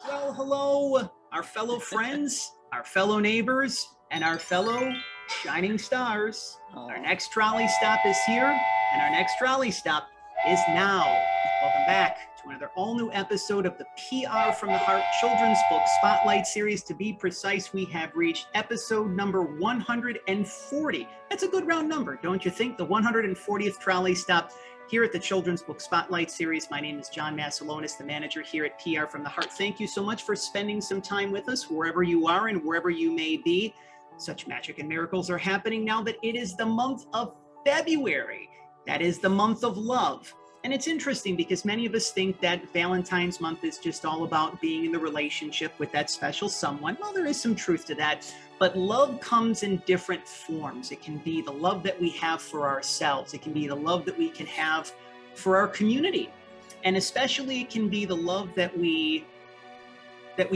Well, hello, our fellow friends, our fellow neighbors, and our fellow shining stars. Our next trolley stop is here, and our next trolley stop is now. Welcome back to another all-new episode of the PR from the Heart Children's Book Spotlight Series. To be precise, we have reached episode number 140. That's a good round number, don't you think? The 140th trolley stop here at the Children's Book Spotlight Series. My name is John Masiulionis, the manager here at PR from the Heart. Thank you so much for spending some time with us, wherever you are and wherever you may be. Such magic and miracles are happening now that it is the month of February. That is the month of love. And it's interesting because many of us think that Valentine's month is just all about being in the relationship with that special someone. Well, there is some truth to that, but love comes in different forms. It can be the love that we have for ourselves. It can be the love that we can have for our community. And especially it can be the love that we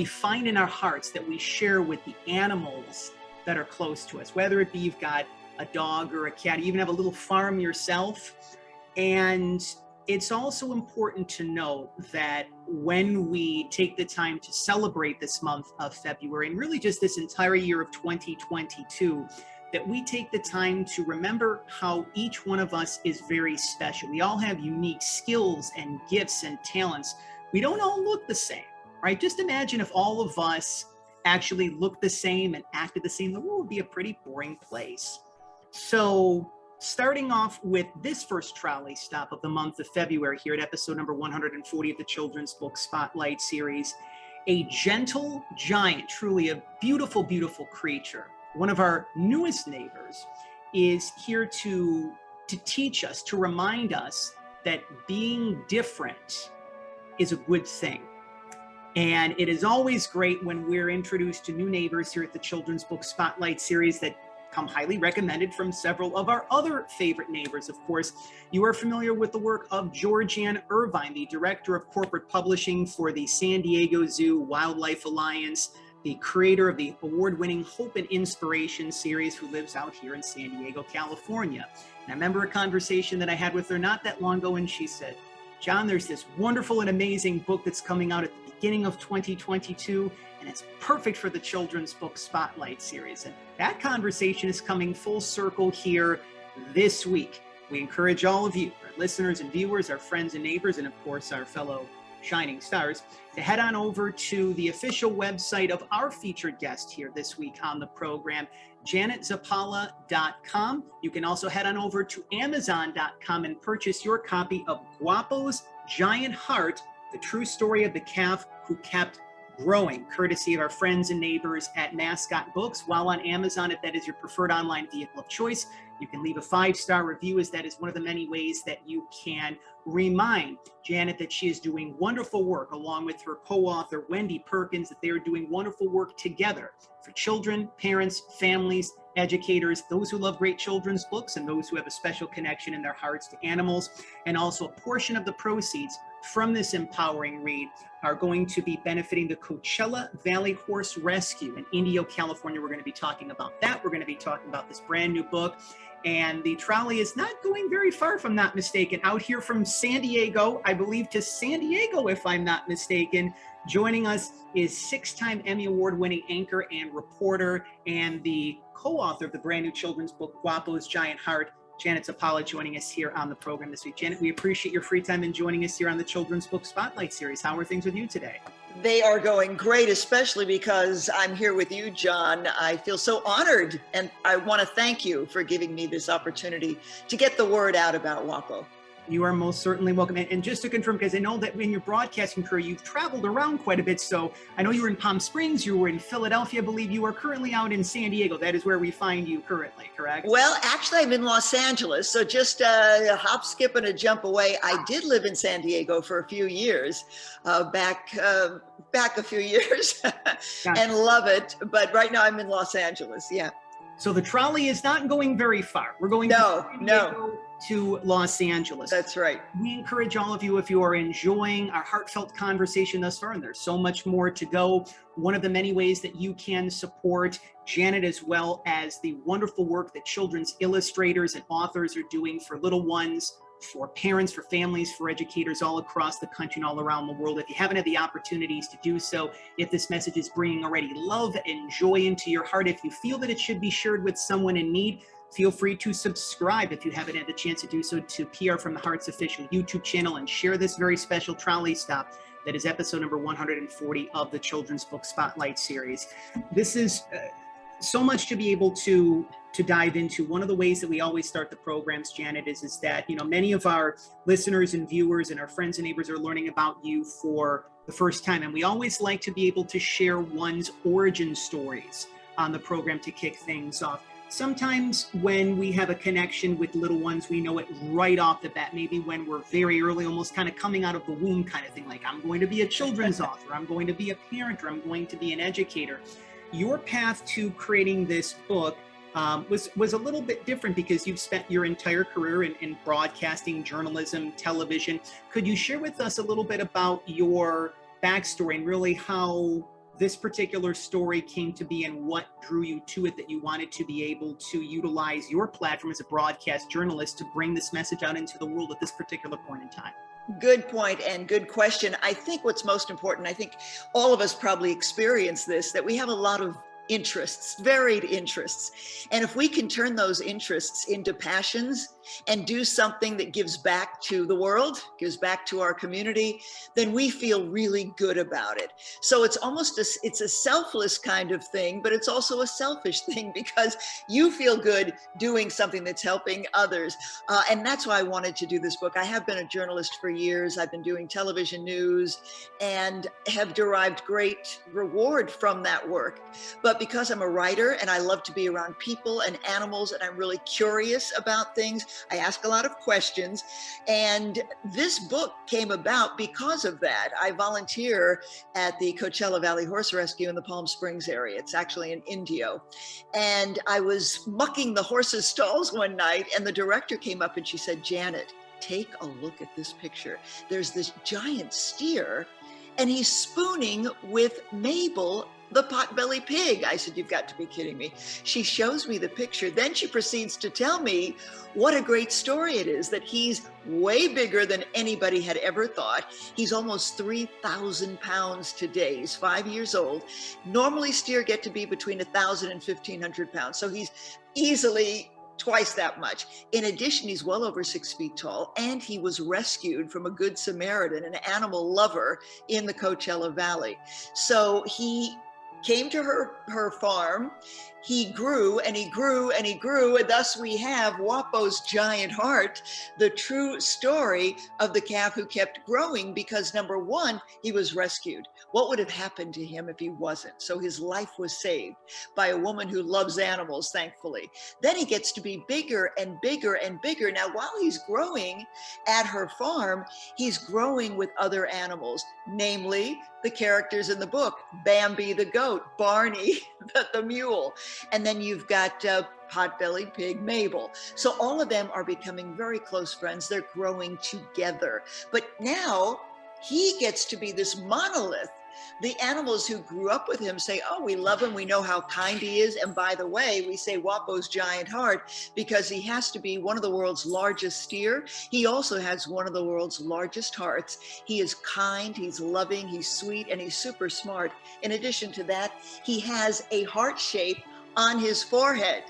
find in our hearts, that we share with the animals that are close to us, whether it be you've got a dog or a cat, you even have a little farm yourself. And it's also important to know that when we take the time to celebrate this month of February, and really just this entire year of 2022, that we take the time to remember how each one of us is very special. We all have unique skills and gifts and talents. We don't all look the same, right? Just imagine if all of us actually looked the same and acted the same, the world would be a pretty boring place. So starting off with this first trolley stop of the month of February here at episode number 140 of the Children's Book Spotlight Series, a gentle giant, truly a beautiful, beautiful creature. One of our newest neighbors is here to teach us, to remind us that being different is a good thing. And it is always great when we're introduced to new neighbors here at the Children's Book Spotlight Series that come highly recommended from several of our other favorite neighbors. Of course, you are familiar with the work of Georgian Irvine, the director of corporate publishing for the San Diego Zoo Wildlife Alliance, the creator of the award-winning Hope and Inspiration series, who lives out here in San Diego, California. And I remember a conversation that I had with her not that long ago, and she said, John, there's this wonderful and amazing book that's coming out at the beginning of 2022, and it's perfect for the Children's Book Spotlight Series. And that conversation is coming full circle here this week. We encourage all of you, our listeners and viewers, our friends and neighbors, and of course our fellow shining stars, to head on over to the official website of our featured guest here this week on the program, janetzappala.com. You can also head on over to amazon.com and purchase your copy of Guapo's Giant Heart, the true story of the calf who kept growing, courtesy of our friends and neighbors at Mascot Books. While on Amazon, if that is your preferred online vehicle of choice, you can leave a 5-star review, as that is one of the many ways that you can remind Janet that she is doing wonderful work along with her co-author, Wendy Perkins, that they are doing wonderful work together for children, parents, families, educators, those who love great children's books, and those who have a special connection in their hearts to animals. And also a portion of the proceeds from this empowering read are going to be benefiting the Coachella Valley Horse Rescue in Indio, California. We're going to be talking about that. We're going to be talking about this brand new book. And the trolley is not going very far, if I'm not mistaken, out here from San Diego, I believe, to San Diego, if I'm not mistaken. Joining us is 6-time Emmy Award-winning anchor and reporter and the co-author of the brand new children's book, Guapo's Giant Heart, Janet Zappala, joining us here on the program this week. Janet, we appreciate your free time in joining us here on the Children's Book Spotlight Series. How are things with you today? They are going great, especially because I'm here with you, John. I feel so honored, and I want to thank you for giving me this opportunity to get the word out about Guapo. You are most certainly welcome. And just to confirm, because I know that in your broadcasting career, you've traveled around quite a bit. So I know you were in Palm Springs, you were in Philadelphia, I believe. You are currently out in San Diego. That is where we find you currently, correct? Well, actually, I'm in Los Angeles. So just a hop, skip, and a jump away. I did live in San Diego for a few years, back a few years, and love it. But right now I'm in Los Angeles, yeah. So the trolley is not going very far. We're going from San Diego to Los Angeles. That's right. We encourage all of you, if you are enjoying our heartfelt conversation thus far, and there's so much more to go, one of the many ways that you can support Janet, as well as the wonderful work that children's illustrators and authors are doing for little ones for parents, for families, for educators all across the country and all around the world. If you haven't had the opportunities to do so, if this message is bringing already love and joy into your heart, if you feel that it should be shared with someone in need, feel free to subscribe if you haven't had the chance to do so to PR from the Heart's official YouTube channel, and share this very special trolley stop that is episode number 140 of the Children's Book Spotlight series. This is so much to be able to dive into. One of the ways that we always start the programs, Janet, is that, you know, many of our listeners and viewers and our friends and neighbors are learning about you for the first time. And we always like to be able to share one's origin stories on the program to kick things off. Sometimes when we have a connection with little ones, we know it right off the bat, maybe when we're very early, almost kind of coming out of the womb kind of thing, like I'm going to be a children's author, I'm going to be a parent, or I'm going to be an educator. Your path to creating this book was a little bit different because you've spent your entire career in broadcasting, journalism, television. Could you share with us a little bit about your backstory and really how this particular story came to be and what drew you to it, that you wanted to be able to utilize your platform as a broadcast journalist to bring this message out into the world at this particular point in time? Good point and good question. I think what's most important, I think all of us probably experience this, that we have a lot of interests, varied interests. And if we can turn those interests into passions and do something that gives back to the world, gives back to our community, then we feel really good about it. So it's almost it's a selfless kind of thing, but it's also a selfish thing because you feel good doing something that's helping others. And that's why I wanted to do this book. I have been a journalist for years. I've been doing television news and have derived great reward from that work. But because I'm a writer and I love to be around people and animals, and I'm really curious about things, I ask a lot of questions. And this book came about because of that. I volunteer at the Coachella Valley Horse Rescue in the Palm Springs area. It's actually in Indio. And I was mucking the horses' stalls one night, and the director came up and she said, "Janet, take a look at this picture. There's this giant steer and he's spooning with Mabel, the potbelly pig." I said, "You've got to be kidding me." She shows me the picture. Then she proceeds to tell me what a great story it is, that he's way bigger than anybody had ever thought. He's almost 3,000 pounds today. He's 5 years old. Normally steer get to be between 1,000 and 1,500 pounds. So he's easily twice that much. In addition, he's well over 6 feet tall, and he was rescued from a Good Samaritan, an animal lover in the Coachella Valley. So he came to her farm. He grew and he grew and he grew, and thus we have Guapo's giant heart, the true story of the calf who kept growing because, number one, he was rescued. What would have happened to him if he wasn't? So his life was saved by a woman who loves animals, thankfully. Then he gets to be bigger and bigger and bigger. Now, while he's growing at her farm, he's growing with other animals, namely the characters in the book: Bambi the goat, Barney the mule, and then you've got potbelly pig Mabel. So all of them are becoming very close friends. They're growing together. But now he gets to be this monolith. The animals who grew up with him say, "Oh, we love him. We know how kind he is." And by the way, we say Guapo's giant heart because he has to be one of the world's largest steer. He also has one of the world's largest hearts. He is kind, he's loving, he's sweet, and he's super smart. In addition to that, he has a heart shape on his forehead,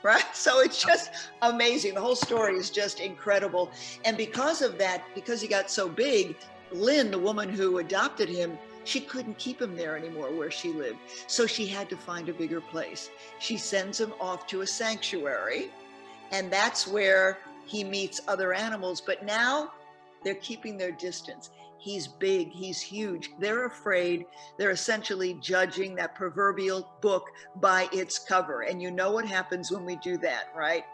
right? So it's just amazing. The whole story is just incredible. And because of that, because he got so big, Lynn, the woman who adopted him, she couldn't keep him there anymore where she lived. So she had to find a bigger place. She sends him off to a sanctuary, and that's where he meets other animals. But now they're keeping their distance. He's big, he's huge. They're afraid. They're essentially judging that proverbial book by its cover. And you know what happens when we do that, right?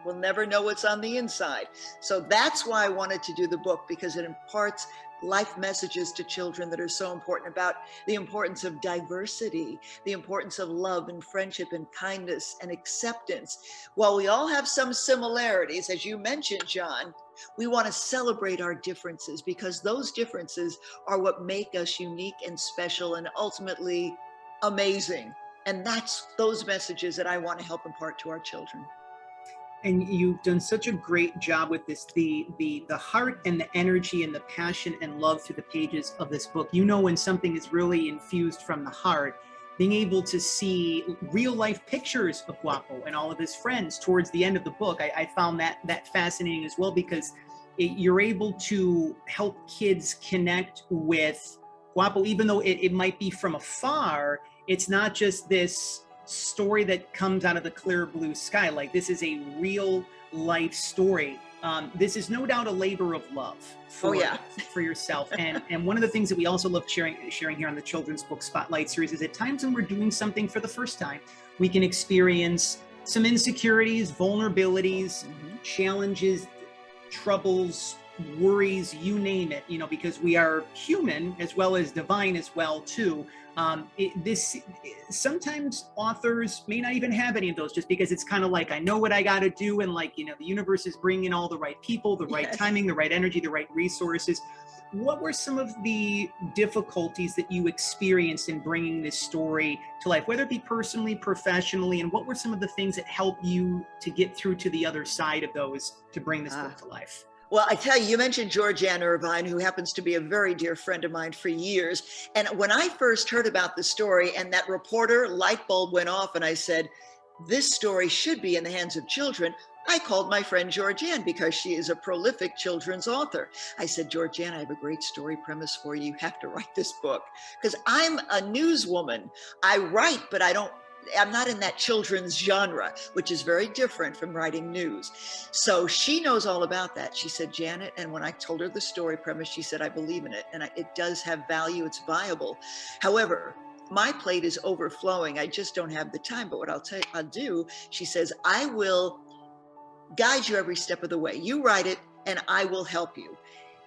We'll never know what's on the inside. So that's why I wanted to do the book, because it imparts life messages to children that are so important, about the importance of diversity, the importance of love and friendship and kindness and acceptance. While we all have some similarities, as you mentioned, John, we want to celebrate our differences, because those differences are what make us unique and special and ultimately amazing. And that's those messages that I want to help impart to our children. And you've done such a great job with this, the heart and the energy and the passion and love through the pages of this book. You know, when something is really infused from the heart, being able to see real life pictures of Guapo and all of his friends towards the end of the book, I found that fascinating as well, because you're able to help kids connect with Guapo, even though it might be from afar. It's not just this story that comes out of the clear blue sky. Like, this is a real life story. This is no doubt a labor of love for yourself. And one of the things that we also love sharing here on the Children's Book Spotlight series is at times when we're doing something for the first time, we can experience some insecurities, vulnerabilities, challenges, troubles, worries, you name it, because we are human as well as divine as well too. Sometimes authors may not even have any of those, just because it's kind of like, I know what I got to do, and like, the universe is bringing all the right people, the right timing, the right energy, the right resources. What were some of the difficulties that you experienced in bringing this story to life, whether it be personally, professionally, and what were some of the things that helped you to get through to the other side of those to bring this book to life? Well, I tell you, you mentioned Georgian Irvine, who happens to be a very dear friend of mine for years. And when I first heard about the story and that reporter light bulb went off and I said, this story should be in the hands of children, I called my friend Georgian, because she is a prolific children's author. I said, Georgian, I have a great story premise for you. You have to write this book. Because I'm a newswoman. I write, but I'm not in that children's genre, which is very different from writing news. So she knows all about that. She said, Janet, and when I told her the story premise, she said, I believe in it. And it does have value. It's viable. However, my plate is overflowing. I just don't have the time. But what I'll do, she says, I will guide you every step of the way. You write it and I will help you.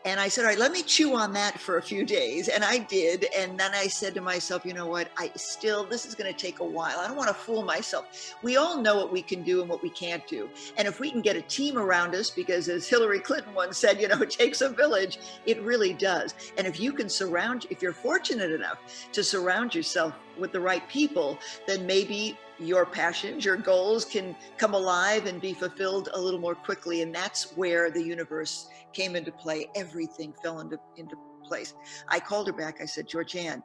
And I said, all right, let me chew on that for a few days. And I did. And then I said to myself, you know what, this is going to take a while. I don't want to fool myself. We all know what we can do and what we can't do. And if we can get a team around us, because as Hillary Clinton once said, it takes a village, it really does. And if you can if you're fortunate enough to surround yourself with the right people, then maybe your passions, your goals can come alive and be fulfilled a little more quickly. And that's where the universe came into play. Everything fell into place. I called her back. I said, Georgian,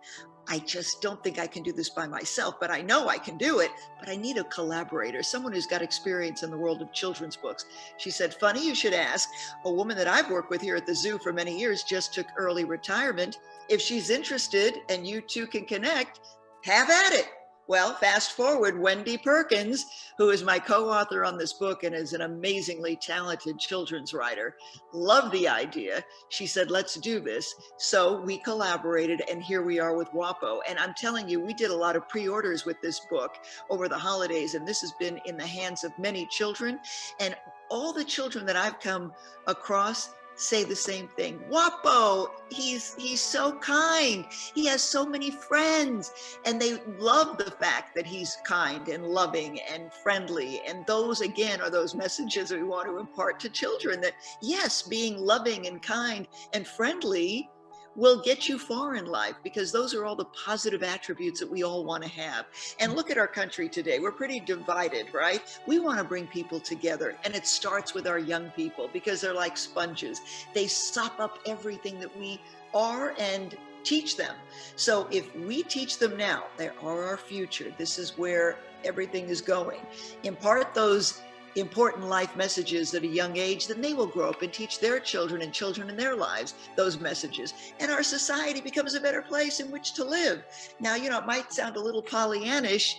I just don't think I can do this by myself, but I know I can do it, but I need a collaborator, someone who's got experience in the world of children's books. She said, funny you should ask. A woman that I've worked with here at the zoo for many years just took early retirement. If she's interested and you two can connect, have at it. Well, fast forward, Wendy Perkins, who is my co-author on this book and is an amazingly talented children's writer, loved the idea. She said, let's do this. So we collaborated, and here we are with Guapo. And I'm telling you, we did a lot of pre-orders with this book over the holidays, and this has been in the hands of many children. And all the children that I've come across say the same thing. Guapo, he's so kind. He has so many friends, and they love the fact that he's kind and loving and friendly. And those, again, are those messages that we want to impart to children, that yes, being loving and kind and friendly will get you far in life, because those are all the positive attributes that we all want to have. And look at our country today. We're pretty divided, right? We want to bring people together, and it starts with our young people, because they're like sponges. They sop up everything that we are and teach them. So if we teach them now, they are our future. This is where everything is going. Impart those important life messages at a young age, then they will grow up and teach their children and children in their lives those messages. And our society becomes a better place in which to live. Now, it might sound a little Pollyannish,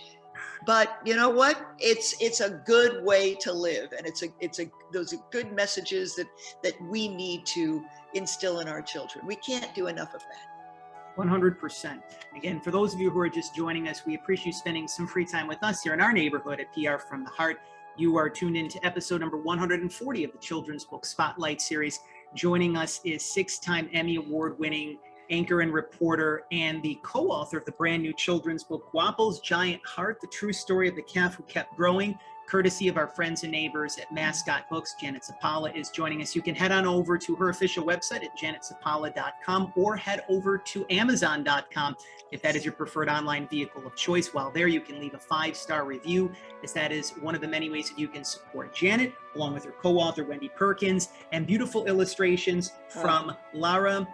but you know what? It's a good way to live. And those are good messages that we need to instill in our children. We can't do enough of that. 100%. Again, for those of you who are just joining us, we appreciate you spending some free time with us here in our neighborhood at PR from the Heart. You are tuned into episode number 140 of the Children's Book Spotlight series. Joining us is 6-time Emmy Award-winning anchor and reporter and the co-author of the brand new children's book, Guapo's Giant Heart, the true story of the calf who kept growing, courtesy of our friends and neighbors at Mascot Books. Janet Zappala is joining us. You can head on over to her official website at janetzappala.com or head over to amazon.com if that is your preferred online vehicle of choice. While there, you can leave a 5-star review, as that is one of the many ways that you can support Janet, along with her co-author, Wendy Perkins, and beautiful illustrations from Lara.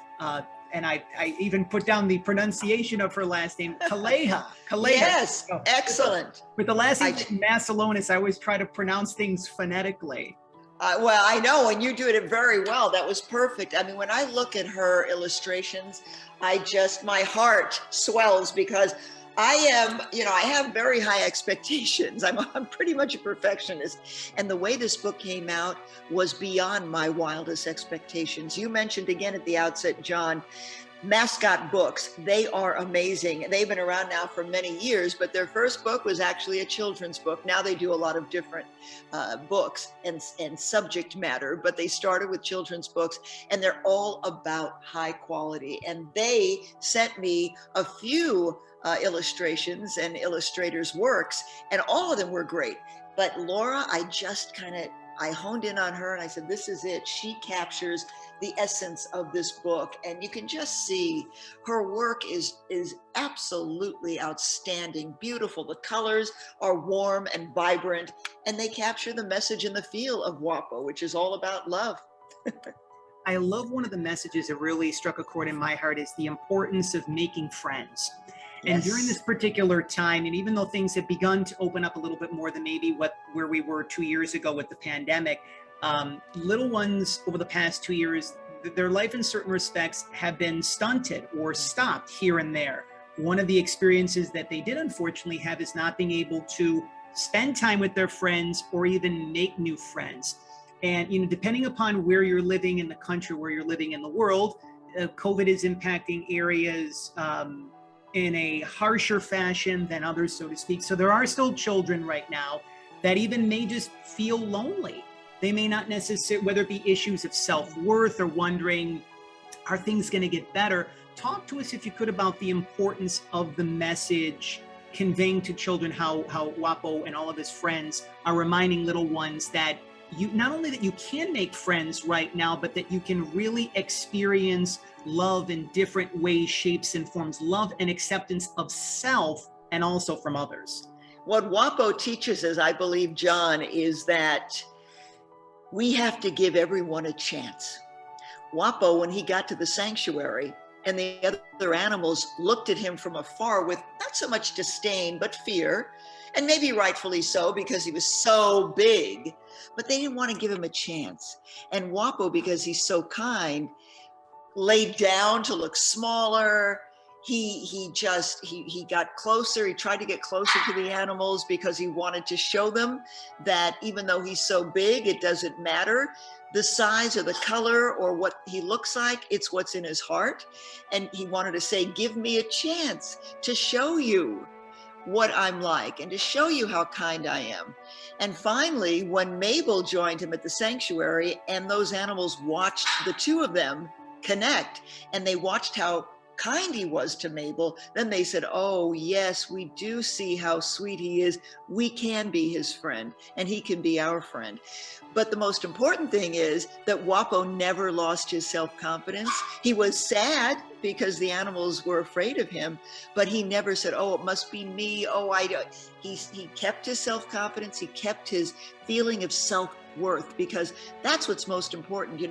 And I even put down the pronunciation of her last name, Kaleha. Yes, excellent. With the last name, Masiulionis, I always try to pronounce things phonetically. Well, I know, and you do it very well. That was perfect. I mean, when I look at her illustrations, my heart swells, because I have very high expectations. I'm pretty much a perfectionist. And the way this book came out was beyond my wildest expectations. You mentioned again at the outset, John, Mascot Books. They are amazing. They've been around now for many years, but their first book was actually a children's book. Now they do a lot of different books and subject matter, but they started with children's books, and they're all about high quality. And they sent me a few illustrations and illustrators' works, and all of them were great. But Laura, I honed in on her and I said, this is it. She captures the essence of this book, and you can just see her work is absolutely outstanding, beautiful. The colors are warm and vibrant, and they capture the message and the feel of Guapo, which is all about love. I love one of the messages that really struck a chord in my heart is the importance of making friends. And during this particular time, and even though things have begun to open up a little bit more than maybe where we were 2 years ago with the pandemic, little ones over the past 2 years, their life in certain respects have been stunted or stopped here and there. One of the experiences that they did unfortunately have is not being able to spend time with their friends or even make new friends. And depending upon where you're living in the country, where you're living in the world, COVID is impacting areas in a harsher fashion than others, so to speak. So there are still children right now that even may just feel lonely. They may not necessarily, whether it be issues of self-worth or wondering, are things going to get better? Talk to us, if you could, about the importance of the message conveying to children how Guapo and all of his friends are reminding little ones that not only that you can make friends right now, but that you can really experience love in different ways, shapes, and forms, love and acceptance of self and also from others. What Guapo teaches us, I believe, John, is that we have to give everyone a chance. Guapo, when he got to the sanctuary and the other animals looked at him from afar with not so much disdain, but fear, and maybe rightfully so because he was so big, but they didn't want to give him a chance. And Guapo, because he's so kind, laid down to look smaller. He got closer. He tried to get closer to the animals because he wanted to show them that even though he's so big, it doesn't matter the size or the color or what he looks like. It's what's in his heart. And he wanted to say, give me a chance to show you what I'm like and to show you how kind I am. And finally, when Mabel joined him at the sanctuary and those animals watched the two of them connect, and they watched how kind he was to Mabel, then they said, oh yes, we do see how sweet he is. We can be his friend and he can be our friend. But the most important thing is that Guapo never lost his self-confidence. He was sad because the animals were afraid of him, but he never said, oh, it must be me. Oh, he kept his self-confidence. He kept his feeling of self-worth, because that's what's most important.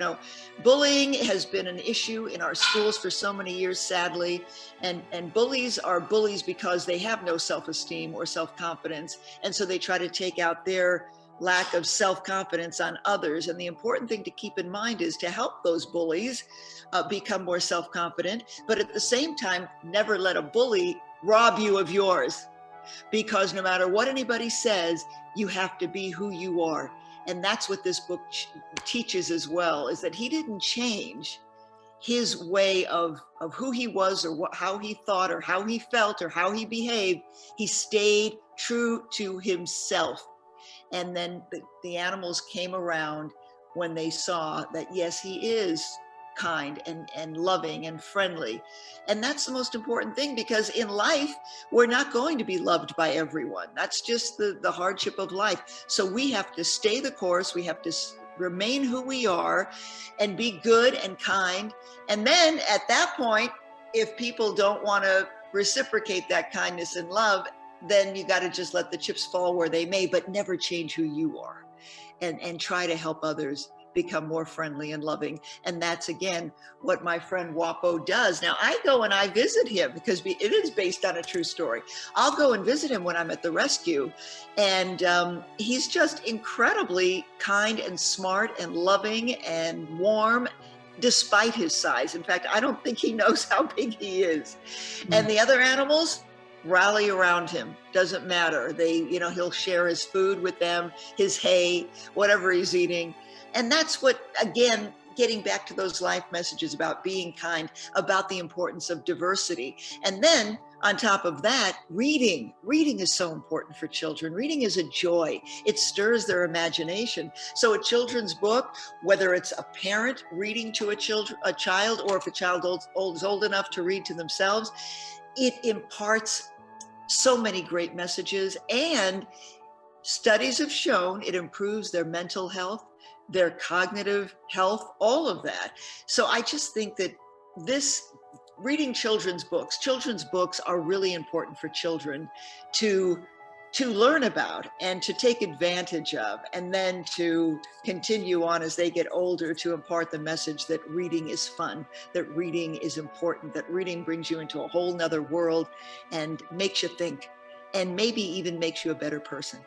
Bullying has been an issue in our schools for so many years, sadly, and bullies are bullies because they have no self-esteem or self-confidence, and so they try to take out their lack of self-confidence on others. And the important thing to keep in mind is to help those bullies become more self-confident, but at the same time, never let a bully rob you of yours, because no matter what anybody says, you have to be who you are. And that's what this book teaches as well, is that he didn't change his way of who he was or how he thought or how he felt or how he behaved. He stayed true to himself. And then the animals came around when they saw that, yes, he is kind and loving and friendly. And that's the most important thing, because in life, we're not going to be loved by everyone. That's just the hardship of life. So we have to stay the course. We have to remain who we are and be good and kind. And then at that point, if people don't want to reciprocate that kindness and love, then you got to just let the chips fall where they may, but never change who you are, and try to help others become more friendly and loving. And that's, again, what my friend Guapo does. Now, I go and I visit him because it is based on a true story. I'll go and visit him when I'm at the rescue. And he's just incredibly kind and smart and loving and warm, despite his size. In fact, I don't think he knows how big he is. And the other animals rally around him. Doesn't matter. He'll share his food with them, his hay, whatever he's eating. And that's what, again, getting back to those life messages about being kind, about the importance of diversity. And then on top of that, reading. Reading is so important for children. Reading is a joy. It stirs their imagination. So a children's book, whether it's a parent reading to a child, or if a child is old enough to read to themselves, it imparts so many great messages. And studies have shown it improves their mental health, their cognitive health, all of that. So I just think that reading children's books are really important for children to learn about and to take advantage of, and then to continue on as they get older to impart the message that reading is fun, that reading is important, that reading brings you into a whole nother world and makes you think, and maybe even makes you a better person.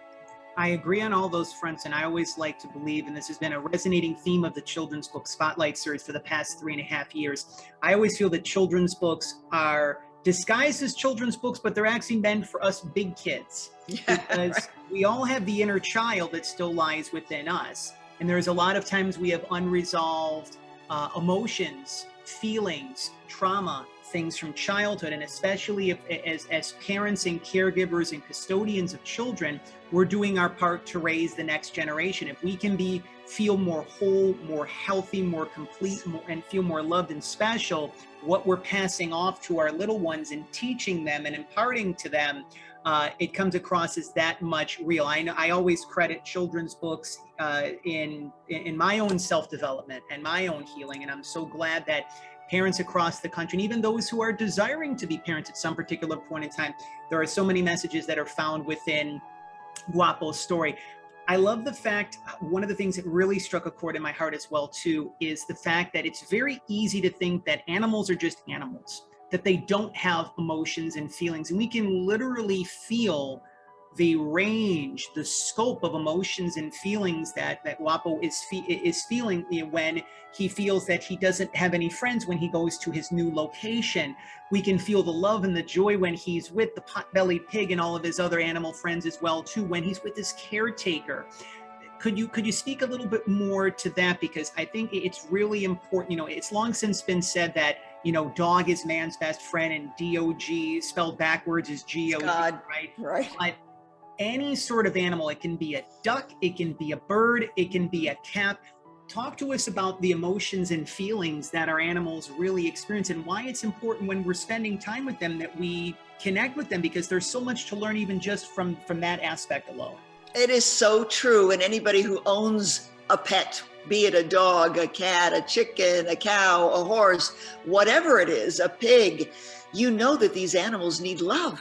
I agree on all those fronts, and I always like to believe, and this has been a resonating theme of the Children's Book Spotlight series for the past 3.5 years, I always feel that children's books are disguised as children's books, but they're actually meant for us big kids, because we all have the inner child that still lies within us. And there's a lot of times we have unresolved emotions, feelings, trauma, things from childhood. And especially as parents and caregivers and custodians of children, we're doing our part to raise the next generation. If we can feel more whole, more healthy, more complete, and feel more loved and special, what we're passing off to our little ones and teaching them and imparting to them, it comes across as that much real. I always credit children's books in my own self-development and my own healing. And I'm so glad that parents across the country, and even those who are desiring to be parents at some particular point in time, there are so many messages that are found within Guapo's story. I love the fact, one of the things that really struck a chord in my heart as well too, is the fact that it's very easy to think that animals are just animals, that they don't have emotions and feelings. And we can literally feel the range, the scope of emotions and feelings that Guapo is feeling when he feels that he doesn't have any friends when he goes to his new location. We can feel the love and the joy when he's with the pot-bellied pig and all of his other animal friends as well too, when he's with his caretaker. Could you speak a little bit more to that? Because I think it's really important. It's long since been said that, dog is man's best friend, and DOG spelled backwards is GOG, right? But any sort of animal, it can be a duck, it can be a bird, it can be a cat. Talk to us about the emotions and feelings that our animals really experience, and why it's important when we're spending time with them that we connect with them, because there's so much to learn even just from that aspect alone. It is so true. And anybody who owns a pet, be it a dog, a cat, a chicken, a cow, a horse, whatever it is, a pig, you know that these animals need love.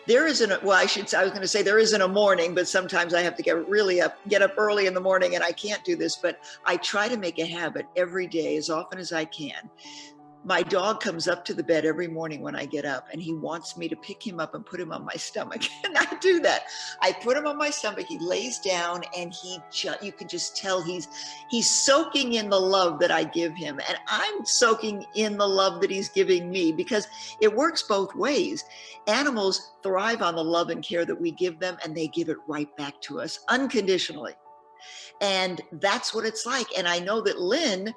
There isn't I was going to say there isn't a morning, but sometimes I have to get up early in the morning, and I can't do this, but I try to make a habit every day, as often as I can. My dog comes up to the bed every morning when I get up, and he wants me to pick him up and put him on my stomach. And I do that. I put him on my stomach, he lays down, and you can just tell he's soaking in the love that I give him. And I'm soaking in the love that he's giving me, because it works both ways. Animals thrive on the love and care that we give them, and they give it right back to us unconditionally. And that's what it's like. And I know that Lynn,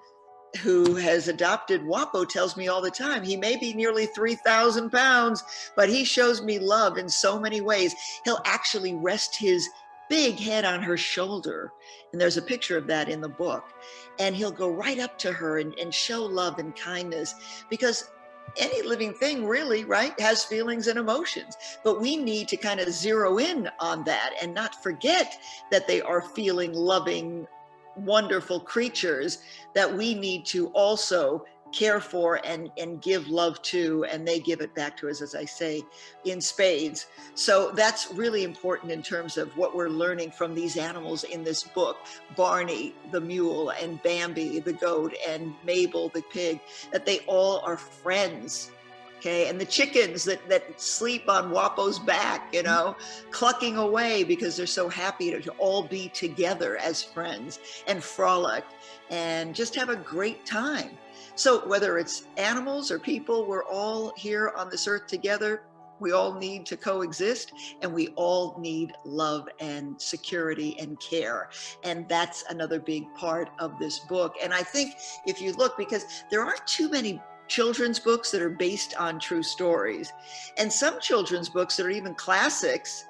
who has adopted Guapo, tells me all the time, he may be nearly 3,000 pounds, but he shows me love in so many ways. He'll actually rest his big head on her shoulder. And there's a picture of that in the book. And he'll go right up to her and show love and kindness, because any living thing really, right, has feelings and emotions. But we need to kind of zero in on that and not forget that they are feeling, loving, wonderful creatures that we need to also care for and give love to, and they give it back to us, as I say, in spades. So that's really important in terms of what we're learning from these animals in this book. Barney, the mule, and Bambi, the goat, and Mabel, the pig, that they all are friends. Okay, and the chickens that sleep on Guapo's back, you know, clucking away because they're so happy to all be together as friends and frolic and just have a great time. So whether it's animals or people, we're all here on this earth together. We all need to coexist, and we all need love and security and care. And that's another big part of this book. And I think if you look, because there aren't too many children's books that are based on true stories. And some children's books that are even classics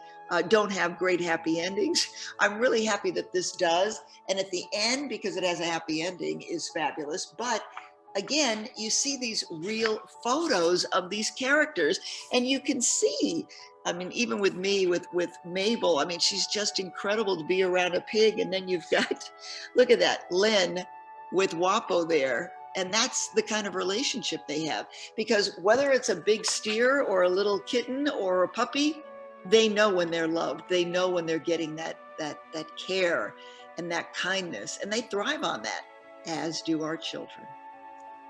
don't have great happy endings. I'm really happy that this does. And at the end, because it has a happy ending, is fabulous. But again, you see these real photos of these characters, and you can see, I mean, even with me, with Mabel, I mean, she's just incredible to be around a pig. And then you've got, look at that, Lynn with Guapo there. And that's the kind of relationship they have, because whether it's a big steer or a little kitten or a puppy, they know when they're loved. They know when they're getting that care and that kindness, and they thrive on that, as do our children.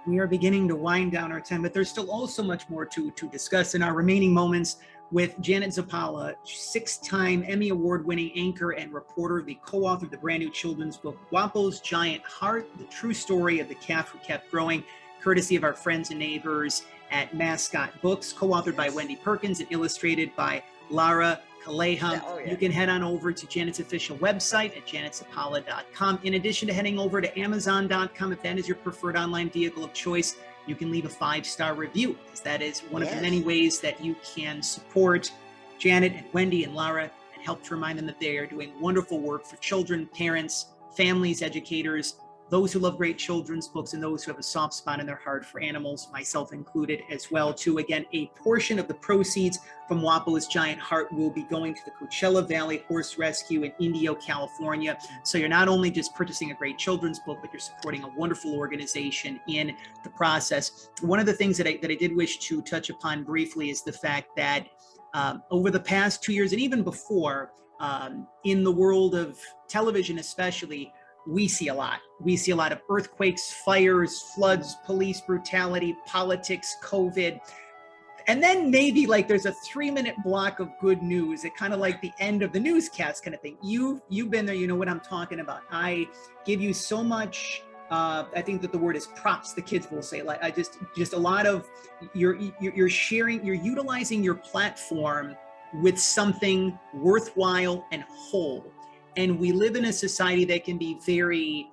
We are beginning to wind down our time, but there's still also much more to discuss in our remaining moments with Janet Zappala, 6-time Emmy Award-winning anchor and reporter, the co-author of the brand new children's book, Guapo's Giant Heart, the true story of the calf who kept growing, courtesy of our friends and neighbors at Mascot Books, co-authored by Wendy Perkins and illustrated by Lara Kaleha. Oh, yeah. You can head on over to Janet's official website at janetzappala.com. In addition to heading over to amazon.com, if that is your preferred online vehicle of choice, you can leave a 5-star review, because that is one of the many ways that you can support Janet and Wendy and Lara and help to remind them that they are doing wonderful work for children, parents, families, educators, those who love great children's books, and those who have a soft spot in their heart for animals, myself included as well, too. Again, a portion of the proceeds from Guapo's Giant Heart will be going to the Coachella Valley Horse Rescue in Indio, California. So you're not only just purchasing a great children's book, but you're supporting a wonderful organization in the process. One of the things that I did wish to touch upon briefly is the fact that over the past 2 years, and even before, in the world of television especially, we see a lot. We see a lot of earthquakes, fires, floods, police brutality, politics, COVID. And then maybe like there's a 3-minute block of good news, it kind of like the end of the newscast kind of thing. You've been there, you know what I'm talking about. I give you so much, I think that the word is props, the kids will say. Like I just a lot of, you're sharing, you're utilizing your platform with something worthwhile and whole. And we live in a society that can be very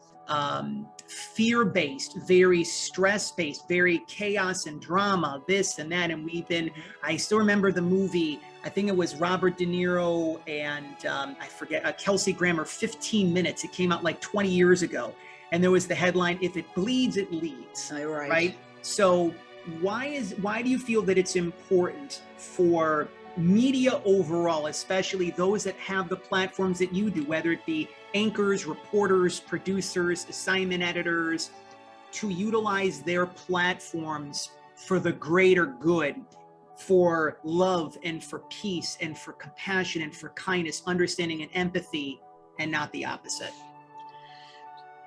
fear-based, very stress-based, very chaos and drama, this and that. And I still remember the movie, I think it was Robert De Niro and I forget, Kelsey Grammer, 15 Minutes. It came out like 20 years ago. And there was the headline, "If it bleeds, it leads." Right? So why do you feel that it's important for media overall, especially those that have the platforms that you do, whether it be anchors, reporters, producers, assignment editors, to utilize their platforms for the greater good, for love and for peace and for compassion and for kindness, understanding and empathy, and not the opposite?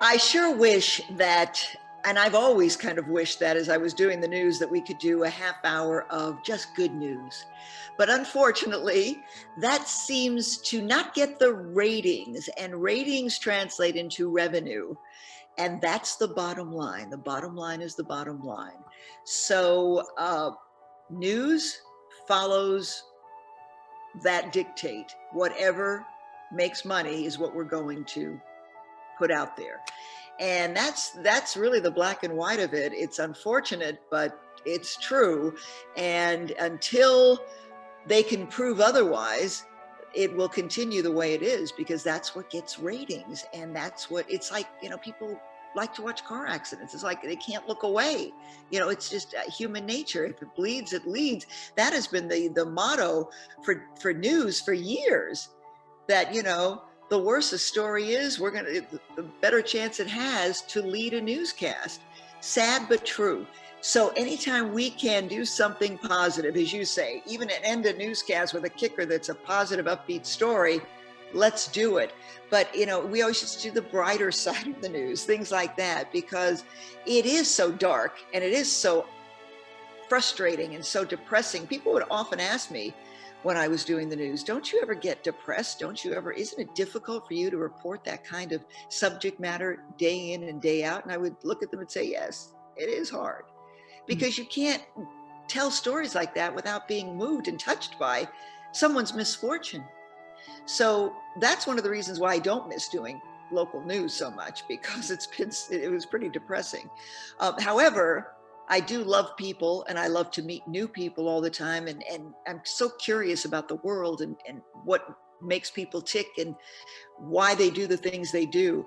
I sure wish that, and I've always kind of wished that as I was doing the news, that we could do a half hour of just good news. But unfortunately, that seems to not get the ratings, and ratings translate into revenue. And that's the bottom line. The bottom line is the bottom line. So news follows that dictate. Whatever makes money is what we're going to put out there. And that's really the black and white of it. It's unfortunate, but it's true. And until they can prove otherwise, it will continue the way it is, because that's what gets ratings. And that's what it's like, people like to watch car accidents. It's like they can't look away. It's just human nature. If it bleeds, it leads. That has been the motto for news for years, that, the worse a story is, the better chance it has to lead a newscast. Sad but true. So anytime we can do something positive, as you say, even end a newscast with a kicker that's a positive, upbeat story, let's do it. But, we always just do the brighter side of the news, things like that, because it is so dark and it is so frustrating and so depressing. People would often ask me when I was doing the news, don't you ever get depressed? Isn't it difficult for you to report that kind of subject matter day in and day out? And I would look at them and say, yes, it is hard, because you can't tell stories like that without being moved and touched by someone's misfortune. So that's one of the reasons why I don't miss doing local news so much, because it was pretty depressing. However, I do love people, and I love to meet new people all the time. And I'm so curious about the world and what makes people tick and why they do the things they do.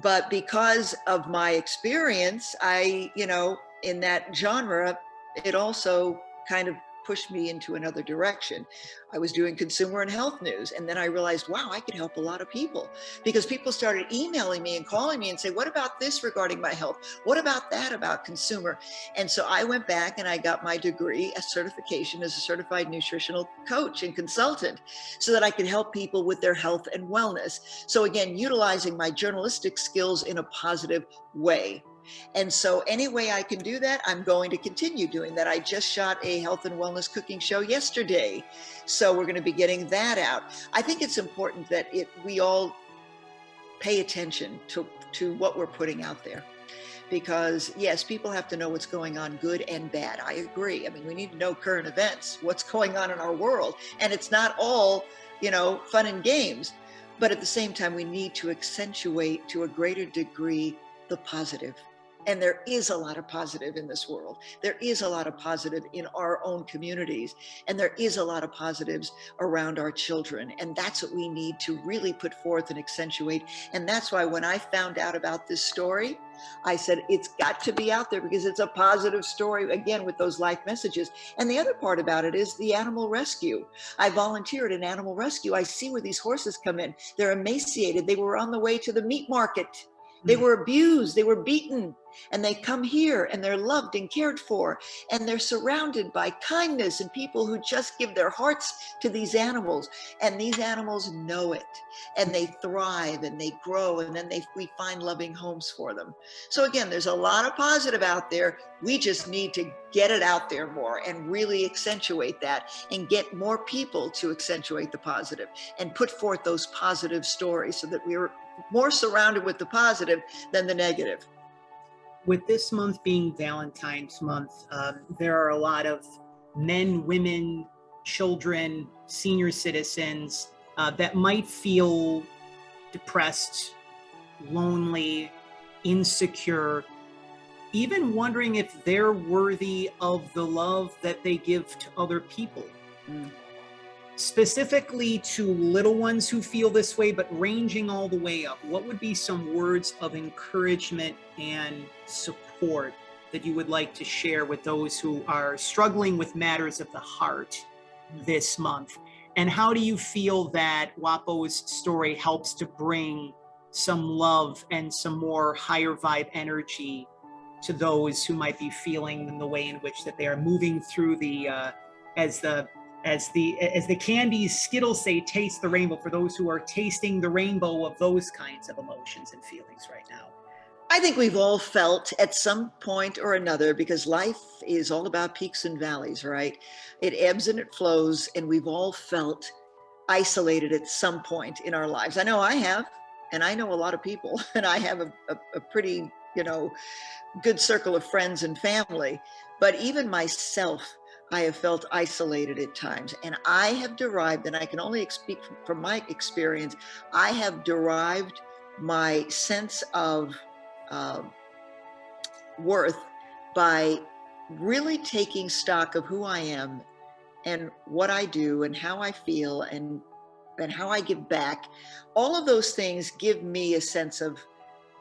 But because of my experience, in that genre, it also kind of pushed me into another direction. I was doing consumer and health news, and then I realized, wow, I could help a lot of people, because people started emailing me and calling me and say, what about this regarding my health? What about that about consumer? And so I went back and I got my degree, a certification as a certified nutritional coach and consultant, so that I could help people with their health and wellness. So again, utilizing my journalistic skills in a positive way. And so any way I can do that, I'm going to continue doing that. I just shot a health and wellness cooking show yesterday, so we're going to be getting that out. I think it's important that we all pay attention to what we're putting out there, because yes, people have to know what's going on, good and bad. I agree. I mean, we need to know current events, what's going on in our world, and it's not all, fun and games. But at the same time, we need to accentuate to a greater degree the positive. And there is a lot of positive in this world. There is a lot of positive in our own communities. And there is a lot of positives around our children. And that's what we need to really put forth and accentuate. And that's why when I found out about this story, I said, it's got to be out there, because it's a positive story, again, with those life messages. And the other part about it is the animal rescue. I volunteered in animal rescue. I see where these horses come in. They're emaciated. They were on the way to the meat market. They were abused, they were beaten, and they come here and they're loved and cared for, and they're surrounded by kindness and people who just give their hearts to these animals, and these animals know it, and they thrive and they grow, and then we find loving homes for them. So again, there's a lot of positive out there. We just need to get it out there more and really accentuate that, and get more people to accentuate the positive and put forth those positive stories, so that we're more surrounded with the positive than the negative. With this month being Valentine's month, there are a lot of men, women, children, senior citizens that might feel depressed, lonely, insecure, even wondering if they're worthy of the love that they give to other people. Specifically to little ones who feel this way, but ranging all the way up, what would be some words of encouragement and support that you would like to share with those who are struggling with matters of the heart this month? And how do you feel that Guapo's story helps to bring some love and some more higher vibe energy to those who might be feeling in the way in which that they are moving through as the candies Skittles say, taste the rainbow, for those who are tasting the rainbow of those kinds of emotions and feelings right now? I think we've all felt at some point or another, because life is all about peaks and valleys, right? It ebbs and it flows, and we've all felt isolated at some point in our lives. I know I have, and I know a lot of people, and I have a pretty, good circle of friends and family. But even myself, I have felt isolated at times, and I have derived, and I can only speak from my experience, I have derived my sense of worth by really taking stock of who I am and what I do and how I feel, and and how I give back, all of those things give me a sense of,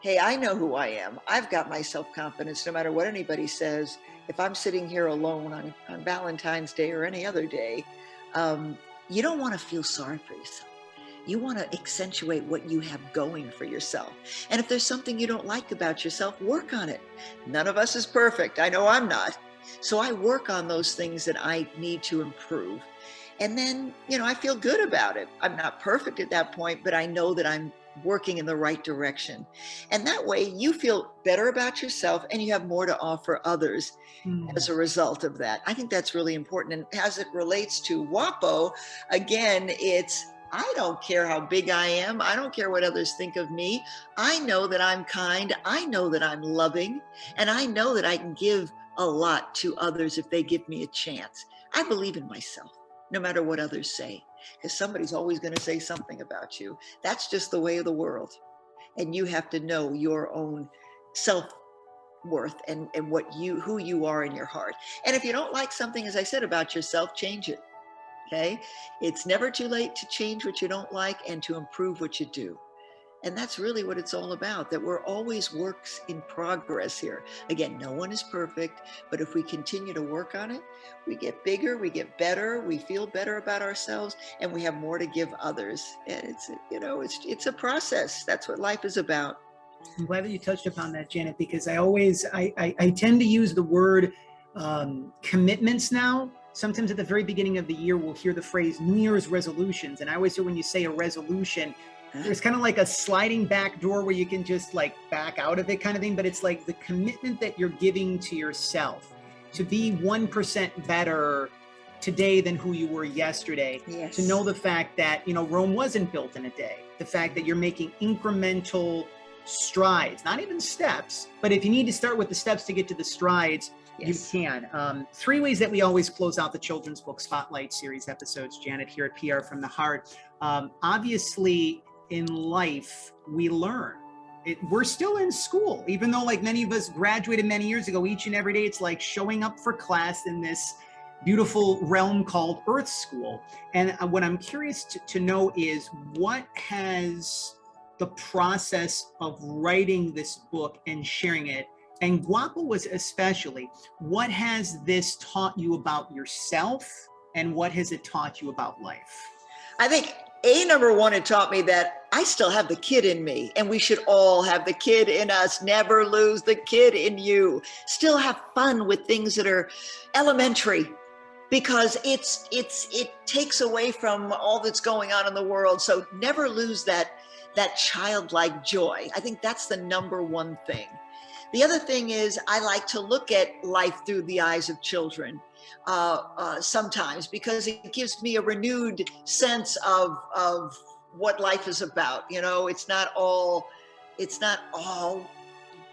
hey, I know who I am. I've got my self-confidence no matter what anybody says. If I'm sitting here alone on Valentine's Day or any other day, you don't want to feel sorry for yourself. You want to accentuate what you have going for yourself. And if there's something you don't like about yourself, work on it. None of us is perfect. I know I'm not. So I work on those things that I need to improve. And then, I feel good about it. I'm not perfect at that point, but I know that I'm working in the right direction. And that way you feel better about yourself and you have more to offer others as a result of that. I think that's really important. And as it relates to Guapo, again, I don't care how big I am. I don't care what others think of me. I know that I'm kind. I know that I'm loving. And I know that I can give a lot to others if they give me a chance. I believe in myself, no matter what others say, because somebody's always going to say something about you. That's just the way of the world. And you have to know your own self-worth and who you are in your heart. And if you don't like something, as I said, about yourself, change it. Okay. It's never too late to change what you don't like and to improve what you do. And that's really what it's all about, that we're always works in progress here. Again, no one is perfect, but if we continue to work on it, we get bigger, we get better, we feel better about ourselves, and we have more to give others. And it's a process. That's what life is about. I'm glad that you touched upon that, Janet, because I tend to use the word commitments now. Sometimes at the very beginning of the year, we'll hear the phrase New Year's resolutions. And I always say when you say a resolution, there's kind of like a sliding back door where you can just like back out of it kind of thing. But it's like the commitment that you're giving to yourself to be 1% better today than who you were yesterday. Yes. To know the fact that, Rome wasn't built in a day. The fact that you're making incremental strides, not even steps, but if you need to start with the steps to get to the strides, yes, you can. 3 ways that we always close out the Children's Book Spotlight Series episodes, Janet, here at PR from the Heart. Obviously, in life, we learn. We're still in school, even though like many of us graduated many years ago. Each and every day, it's like showing up for class in this beautiful realm called Earth School. And what I'm curious to know is what has the process of writing this book and sharing it, and Guapo was especially, what has this taught you about yourself and what has it taught you about life? I think number one, it taught me that I still have the kid in me, and we should all have the kid in us. Never lose the kid in you. Still have fun with things that are elementary, because it takes away from all that's going on in the world. So never lose that childlike joy. I think that's the number one thing. The other thing is I like to look at life through the eyes of children sometimes, because it gives me a renewed sense of what life is about. It's not all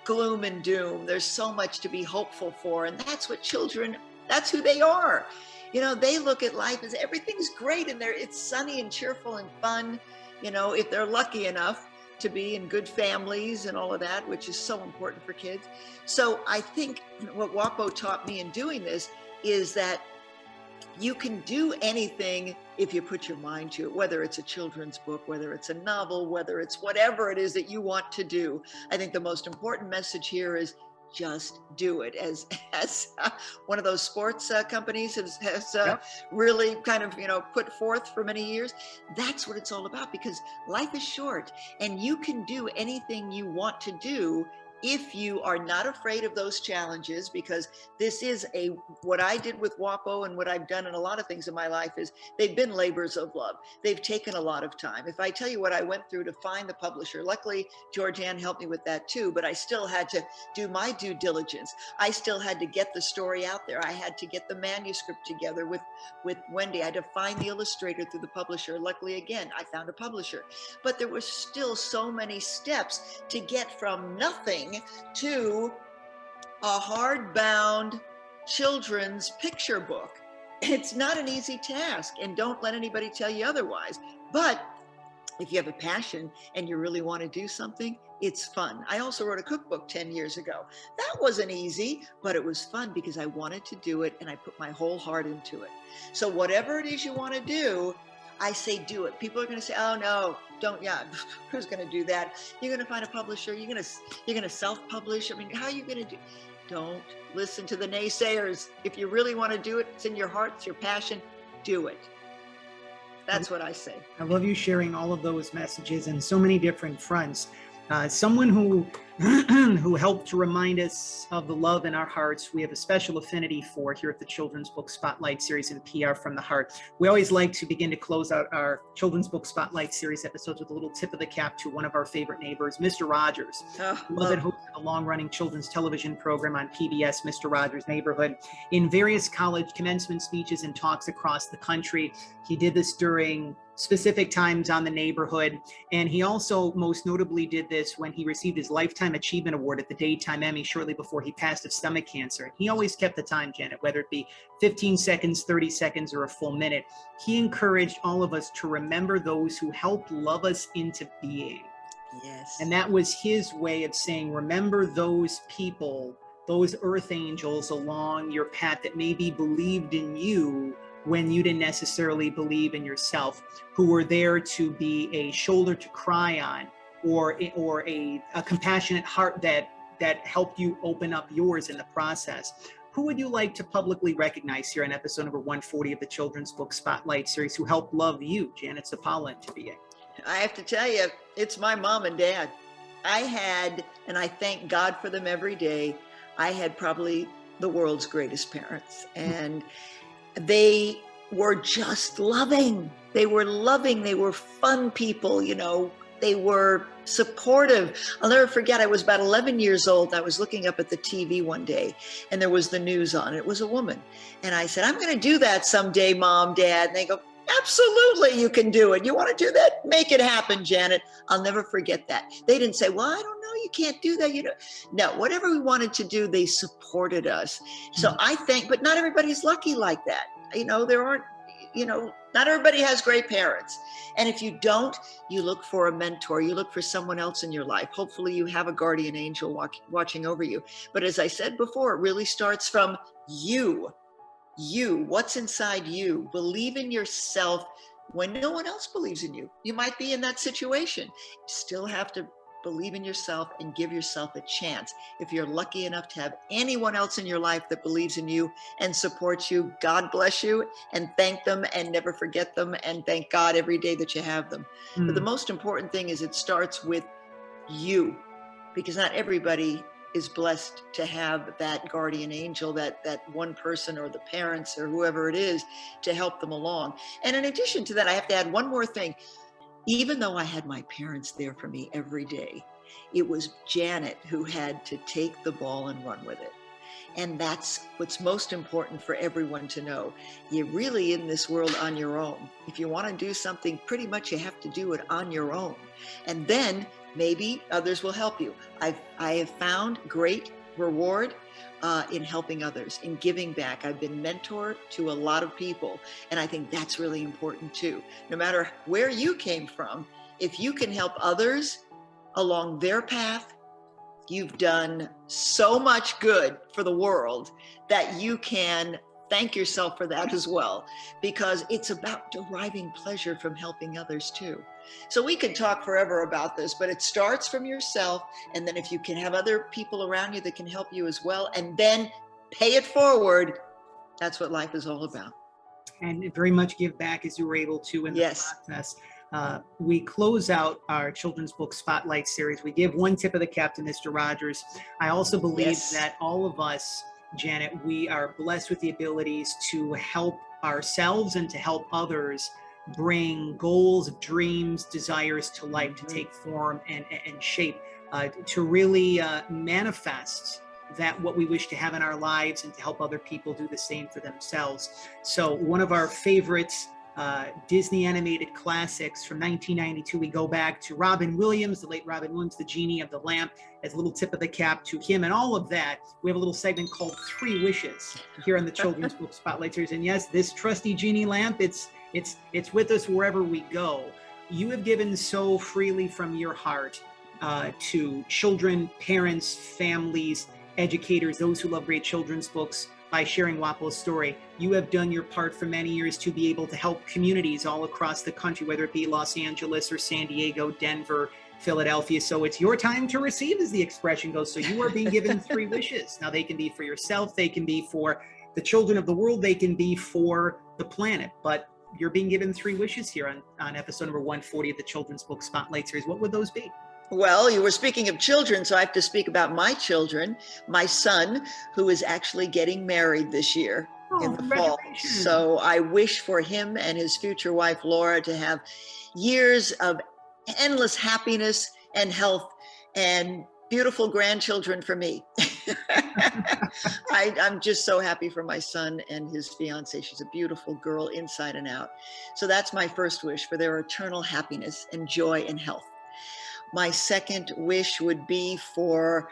gloom and doom. There's so much to be hopeful for, and that's what children, that's who they are. They look at life as everything's great and it's sunny and cheerful and fun. If they're lucky enough to be in good families and all of that, which is so important for kids. So I think what Guapo taught me in doing this is that you can do anything if you put your mind to it, whether it's a children's book, whether it's a novel, whether it's whatever it is that you want to do. I think the most important message here is just do it. As one of those sports companies has Yep. really kind of put forth for many years. That's what it's all about, because life is short and you can do anything you want to do if you are not afraid of those challenges, because this is what I did with Guapo and what I've done in a lot of things in my life is they've been labors of love. They've taken a lot of time. If I tell you what I went through to find the publisher, luckily Georgian helped me with that too, but I still had to do my due diligence. I still had to get the story out there. I had to get the manuscript together with Wendy. I had to find the illustrator through the publisher. Luckily, again, I found a publisher, but there were still so many steps to get from nothing to a hardbound children's picture book. It's not an easy task, and don't let anybody tell you otherwise. But if you have a passion and you really want to do something, it's fun. I also wrote a cookbook 10 years ago. That wasn't easy, but it was fun because I wanted to do it and I put my whole heart into it. So whatever it is you want to do, I say do it. People are going to say, oh no, don't, yeah, who's going to do that? You're going to find a publisher, you're going to self-publish. I mean, how are you going to do? Don't listen to the naysayers. If you really want to do it, it's in your heart, it's your passion, do it. That's what I say. I love you sharing all of those messages in so many different fronts. Someone who who helped to remind us of the love in our hearts we have a special affinity for here at the Children's Book Spotlight Series and PR from the Heart. We always like to begin to close out our Children's Book Spotlight Series episodes with a little tip of the cap to one of our favorite neighbors, Mr. Rogers. Beloved host of a long-running children's television program on PBS, Mr. Rogers' Neighborhood. In various college commencement speeches and talks across the country, he did this during specific times on the neighborhood. And he also most notably did this when he received his Lifetime Achievement Award at the Daytime Emmy shortly before he passed of stomach cancer. He always kept the time, Janet, whether it be 15 seconds, 30 seconds, or a full minute. He encouraged all of us to remember those who helped love us into being. Yes. And that was his way of saying, remember those people, those earth angels along your path that maybe believed in you when you didn't necessarily believe in yourself, who were there to be a shoulder to cry on, or a compassionate heart that helped you open up yours in the process. Who would you like to publicly recognize here in episode number 140 of the Children's Book Spotlight Series who helped love you, Janet Zappala, into being? I have to tell you, it's my mom and dad. I had, and I thank God for them every day, I had probably the world's greatest parents. And they were just loving. They were loving. They were fun people, you know. They were supportive. I'll never forget, I was about 11 years old. I was looking up at the TV one day and there was the news on. It was a woman. And I said, I'm going to do that someday, Mom, Dad. And they go, absolutely, you can do it. You want to do that? Make it happen, Janet. I'll never forget that. They didn't say, well, I don't know, you can't do that. You know, no, whatever we wanted to do, they supported us. So I think, but not everybody's lucky like that. You know, there aren't, you know, not everybody has great parents. And if you don't, you look for a mentor, you look for someone else in your life. Hopefully you have a guardian angel watching over you. But as I said before, it really starts from you, what's inside you. Believe in yourself when no one else believes in you. You might be in that situation. You still have to believe in yourself and give yourself a chance. If you're lucky enough to have anyone else in your life that believes in you and supports you, God bless you, and thank them and never forget them, and thank God every day that you have them. But the most important thing is it starts with you, because not everybody is blessed to have that guardian angel, that one person or the parents or whoever it is to help them along. And in addition to that, I have to add one more thing. Even though I had my parents there for me every day, it was Janet who had to take the ball and run with it. And that's what's most important for everyone to know. You're really in this world on your own. If you want to do something, pretty much you have to do it on your own. And then maybe others will help you. I have found great reward in helping others, in giving back. I've been mentored to a lot of people, and I think that's really important too. No matter where you came from, if you can help others along their path, you've done so much good for the world that you can thank yourself for that as well, because it's about deriving pleasure from helping others too. So we could talk forever about this, but it starts from yourself. And then if you can have other people around you that can help you as well, and then pay it forward, that's what life is all about. And very much give back as you were able to in the process. We close out our Children's Book Spotlight Series. We give one tip of the cap to Mr. Rogers. I also believe that all of us, Janet, we are blessed with the abilities to help ourselves and to help others bring goals, dreams, desires to life, to take form and shape, to really manifest that what we wish to have in our lives, and to help other people do the same for themselves. So one of our favorites, Disney animated classics from 1992, we go back to Robin Williams, the late Robin Williams, the Genie of the Lamp. As a little tip of the cap to him and all of that, we have a little segment called 3 Wishes here on the Children's Book Spotlight Series. And yes, this trusty genie lamp, it's with us wherever we go. You have given so freely from your heart to children, parents, families, educators, those who love great children's books. by sharing Guapo's story. You have done your part for many years to be able to help communities all across the country, whether it be Los Angeles or San Diego, Denver, Philadelphia. So it's your time to receive, as the expression goes. So you are being given 3 wishes. Now, they can be for yourself, they can be for the children of the world, they can be for the planet. But you're being given 3 wishes here on episode number 140 of the Children's Book Spotlight Series. What would those be? Well, you were speaking of children, so I have to speak about my children. My son, who is actually getting married this year in the fall. So I wish for him and his future wife, Laura, to have years of endless happiness and health and beautiful grandchildren for me. I'm just so happy for my son and his fiance. She's a beautiful girl inside and out. So that's my first wish, for their eternal happiness and joy and health. My second wish would be for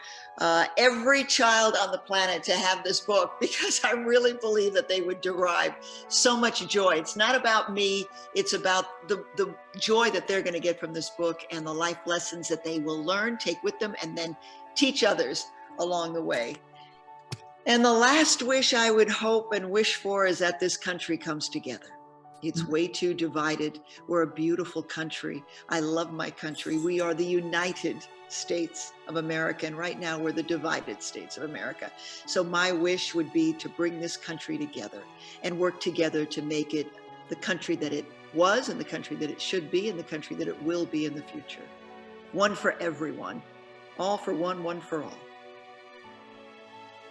every child on the planet to have this book, because I really believe that they would derive so much joy. It's not about me. It's about the joy that they're going to get from this book and the life lessons that they will learn, take with them, and then teach others along the way. And the last wish I would hope and wish for is that this country comes together. It's way too divided. We're a beautiful country. I love my country. We are the United States of America, and right now we're the divided States of America. So my wish would be to bring this country together and work together to make it the country that it was, and the country that it should be, and the country that it will be in the future. One for everyone. All for one, one for all.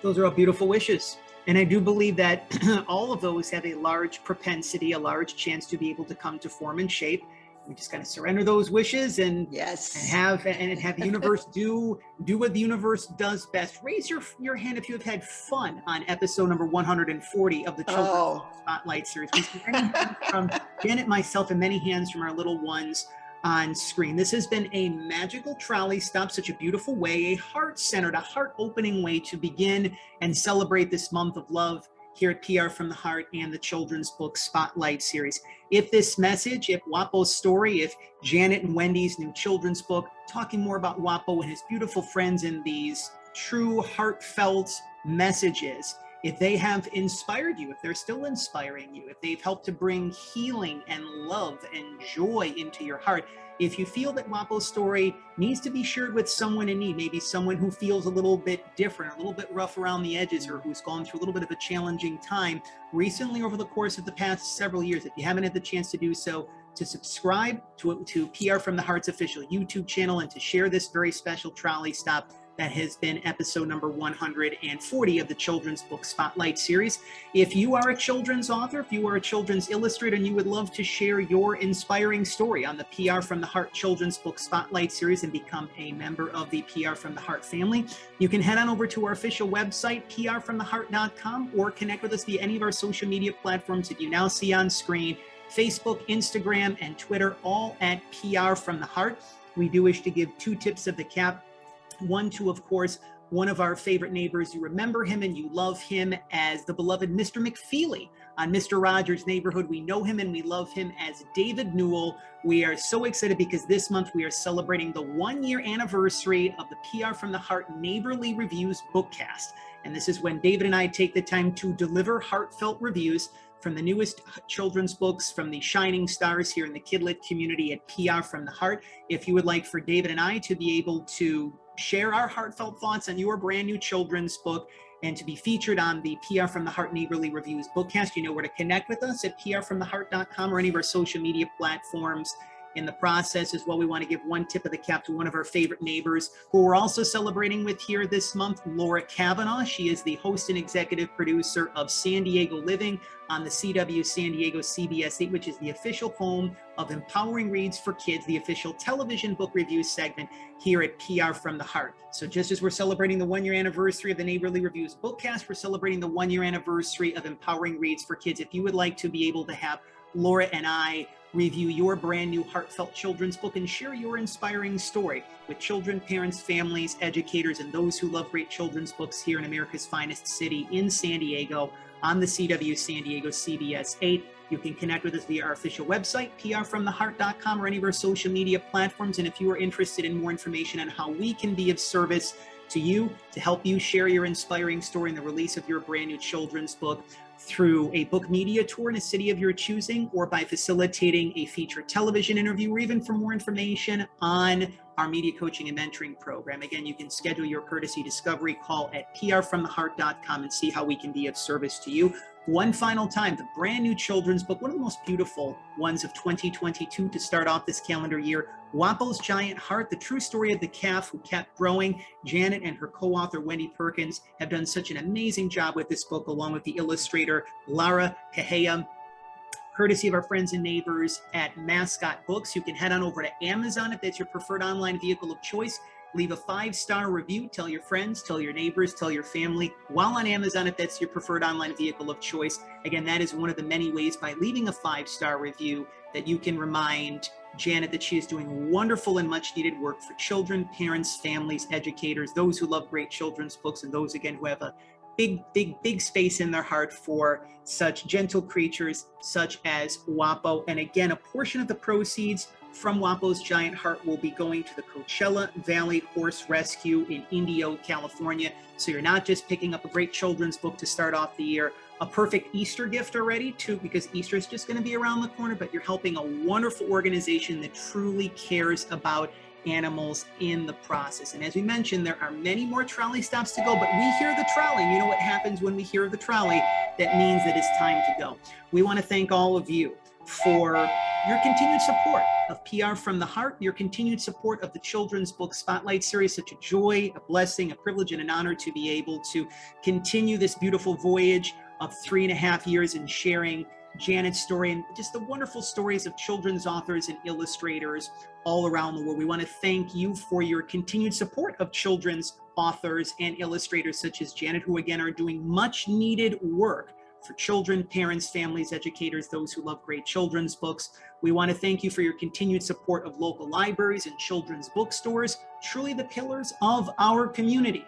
Those are all beautiful wishes. And I do believe that all of those have a large propensity, a large chance to be able to come to form and shape. We just got to surrender those wishes and have the universe do what the universe does best. Raise your hand if you have had fun on episode number 140 of the Children's Spotlight Series. We see many hands from Janet, myself, and many hands from our little ones on screen. This has been a magical trolley stop, such a beautiful way, a heart-centered, a heart-opening way to begin and celebrate this month of love here at PR from the Heart and the Children's Book Spotlight Series. If this message, if Guapo's story, if Janet and Wendy's new children's book, talking more about Guapo and his beautiful friends in these true heartfelt messages, if they have inspired you, if they're still inspiring you, if they've helped to bring healing and love and joy into your heart, if you feel that Guapo's story needs to be shared with someone in need, maybe someone who feels a little bit different, a little bit rough around the edges, or who's gone through a little bit of a challenging time recently over the course of the past several years, if you haven't had the chance to do so, to subscribe to PR from the Heart's official YouTube channel and to share this very special trolley stop that has been episode number 140 of the Children's Book Spotlight Series. If you are a children's author, if you are a children's illustrator, and you would love to share your inspiring story on the PR from the Heart Children's Book Spotlight Series and become a member of the PR from the Heart family, you can head on over to our official website, prfromtheheart.com, or connect with us via any of our social media platforms that you now see on screen, Facebook, Instagram, and Twitter, all at PR from the Heart. We do wish to give 2 tips of the cap. One to, of course, one of our favorite neighbors. You remember him and you love him as the beloved Mr. McFeely on Mr. Rogers' Neighborhood. We know him and we love him as David Newell. We are so excited because this month we are celebrating the 1-year anniversary of the PR from the Heart Neighborly Reviews bookcast. And this is when David and I take the time to deliver heartfelt reviews from the newest children's books from the shining stars here in the kidlit community at PR from the Heart. If you would like for David and I to be able to share our heartfelt thoughts on your brand new children's book and to be featured on the PR from the Heart Neighborly Reviews bookcast, you know where to connect with us at prfromtheheart.com or any of our social media platforms. In the process as well, we want to give 1 tip of the cap to one of our favorite neighbors who we're also celebrating with here this month, Laura Cavanaugh. She is the host and executive producer of San Diego Living on the CW San Diego CBS 8, which is the official home of Empowering Reads for Kids, the official television book review segment here at PR from the Heart. So just as we're celebrating the 1-year anniversary of the Neighborly Reviews bookcast, we're celebrating the 1-year anniversary of Empowering Reads for Kids. If you would like to be able to have Laura and I review your brand new heartfelt children's book and share your inspiring story with children, parents, families, educators, and those who love great children's books here in America's finest city in San Diego on the CW San Diego CBS 8. You can connect with us via our official website, prfromtheheart.com, or any of our social media platforms. And if you are interested in more information on how we can be of service to you to help you share your inspiring story in the release of your brand new children's book through a book media tour in a city of your choosing, or by facilitating a featured television interview, or even for more information on our media coaching and mentoring program. Again, you can schedule your courtesy discovery call at prfromtheheart.com and see how we can be of service to you. One final time, the brand new children's book, one of the most beautiful ones of 2022 to start off this calendar year, Guapo's Giant Heart, the true story of the calf who kept growing. Janet and her co-author, Wendy Perkins, have done such an amazing job with this book, along with the illustrator, Lara Kahea, courtesy of our friends and neighbors at Mascot Books. You can head on over to Amazon if that's your preferred online vehicle of choice. Leave a 5-star review. Tell your friends, tell your neighbors, tell your family while on Amazon if that's your preferred online vehicle of choice. Again, that is one of the many ways by leaving a 5-star review that you can remind Janet that she is doing wonderful and much needed work for children, parents, families, educators, those who love great children's books, and those, again, who have a big space in their heart for such gentle creatures such as Guapo. And again, a portion of the proceeds from Guapo's Giant Heart will be going to the Coachella Valley Horse Rescue in Indio, California. So you're not just picking up a great children's book to start off the year, a perfect Easter gift already too, because Easter is just going to be around the corner, but you're helping a wonderful organization that truly cares about animals in the process. And as we mentioned, there are many more trolley stops to go, but we hear the trolley. You know what happens when we hear the trolley? That means that it's time to go. We want to thank all of you for your continued support of PR from the Heart, your continued support of the Children's Book Spotlight Series. Such a joy, a blessing, a privilege, and an honor to be able to continue this beautiful voyage of 3.5 years in sharing Janet's story and just the wonderful stories of children's authors and illustrators all around the world. We want to thank you for your continued support of children's authors and illustrators such as Janet, who again are doing much needed work for children, parents, families, educators, those who love great children's books. We want to thank you for your continued support of local libraries and children's bookstores, truly the pillars of our community.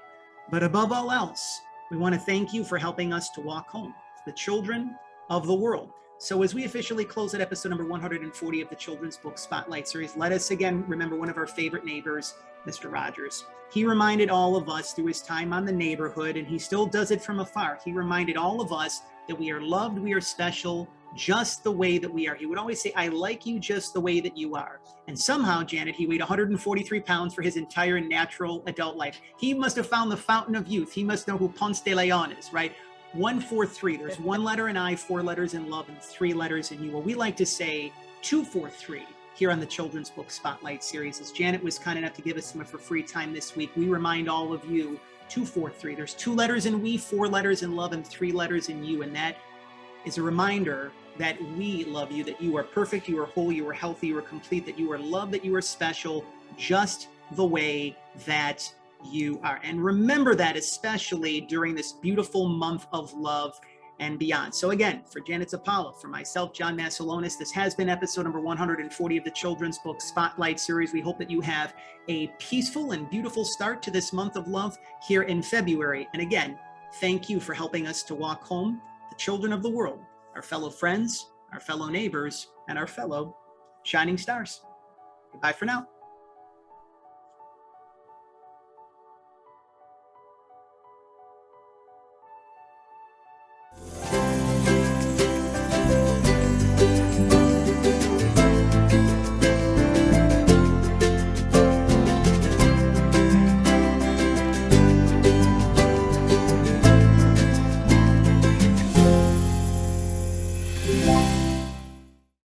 But above all else, we want to thank you for helping us to walk home, the children of the world. So as we officially close at episode number 140 of the Children's Book Spotlight Series, let us again remember one of our favorite neighbors, Mr. Rogers. He reminded all of us through his time on the neighborhood, and he still does it from afar. He reminded all of us that we are loved, we are special, just the way that we are. He would always say, I like you just the way that you are. And somehow, Janet, he weighed 143 pounds for his entire natural adult life. He must have found the fountain of youth. He must know who Ponce de Leon is, right? 143. There's 1 letter in I, 4 letters in love, and 3 letters in you. Well, we like to say 243 here on the Children's Book Spotlight Series. As Janet was kind enough to give us some of her free time this week, we remind all of you 243. There's 2 letters in we, 4 letters in love, and 3 letters in you. And that is a reminder that we love you, that you are perfect, you are whole, you are healthy, you are complete, that you are loved, that you are special, just the way that you are. And remember that, especially during this beautiful month of love and beyond. So again, for Janet Zappala, for myself, John Masiulionis, this has been episode number 140 of the Children's Book Spotlight Series. We hope that you have a peaceful and beautiful start to this month of love here in February. And again, thank you for helping us to walk home, the children of the world, our fellow friends, our fellow neighbors, and our fellow shining stars. Goodbye for now.